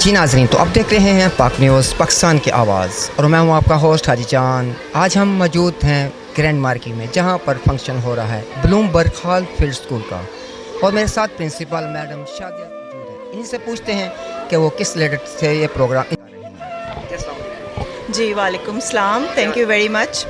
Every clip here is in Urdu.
جی ناظرین، تو اب دیکھ رہے ہیں پاک نیوز پاکستان کی آواز، اور میں ہوں آپ کا ہوسٹ حاجی جان۔ آج ہم موجود ہیں گرینڈ مارکیٹ میں، جہاں پر فنکشن ہو رہا ہے بلوم برگ ہال فیلڈ اسکول کا، اور میرے ساتھ پرنسپل میڈم شادیہ موجود ہیں۔ انہیں سے پوچھتے ہیں کہ وہ کس لیڈر سے یہ پروگرام کر رہی ہیں۔ السلام علیکم۔ جی وعلیکم السلام، تھینک یو ویری مچ۔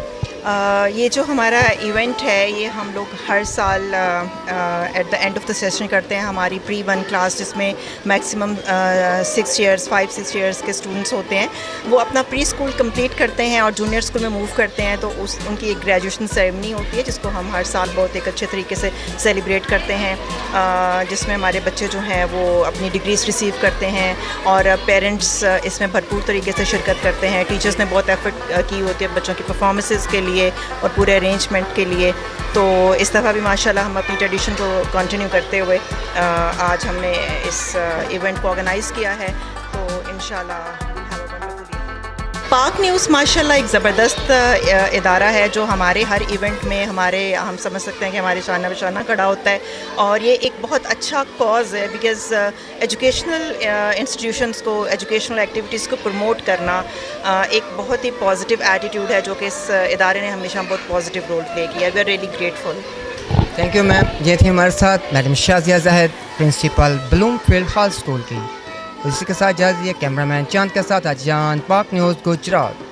یہ جو ہمارا ایونٹ ہے یہ ہم لوگ ہر سال at the end of the session کرتے ہیں۔ ہماری پری ون کلاس جس میں میکسیمم 5-6 ایئرس کے اسٹوڈنٹس ہوتے ہیں، وہ اپنا پری اسکول کمپلیٹ کرتے ہیں اور جونیئر اسکول میں موو کرتے ہیں، تو ان کی ایک گریجویشن سیریمنی ہوتی ہے جس کو ہم ہر سال بہت ایک اچھے طریقے سے سیلیبریٹ کرتے ہیں، جس میں ہمارے بچے جو ہیں وہ اپنی ڈگریز ریسیو کرتے ہیں، اور پیرنٹس اس میں بھرپور طریقے سے شرکت کرتے ہیں۔ ٹیچرس نے بہت ایفرٹ کی ہوتی ہے بچوں کی پرفارمنسز کے لیے اور پورے ارینجمنٹ کے لیے، تو اس دفعہ بھی ماشاءاللہ ہم اپنی ٹریڈیشن کو کنٹینیو کرتے ہوئے آج ہم نے اس ایونٹ کو آرگنائز کیا ہے، تو انشاءاللہ پاک نیوز ماشاءاللہ ایک زبردست ادارہ ہے جو ہمارے ہر ایونٹ میں ہم سمجھ سکتے ہیں کہ ہمارے شانہ بشانہ کھڑا ہوتا ہے، اور یہ ایک بہت اچھا کاز ہے، بیکاز ایجوکیشنل انسٹیٹیوشنس کو، ایجوکیشنل ایکٹیویٹیز کو پروموٹ کرنا ایک بہت ہی پازیٹیو ایٹیٹیوڈ ہے جو کہ اس ادارے نے ہمیشہ بہت پازیٹیو رول پلے کیا ہے۔ We are really grateful. Thank you ma'am. یہ تھی ہمارے ساتھ madam Shazia Zahid, principal Bloomfield Hall School کی۔ اسی کے ساتھ اجازت دیے کیمرہ مین چاند کے ساتھ حاجی جان، پاک نیوز گجرات۔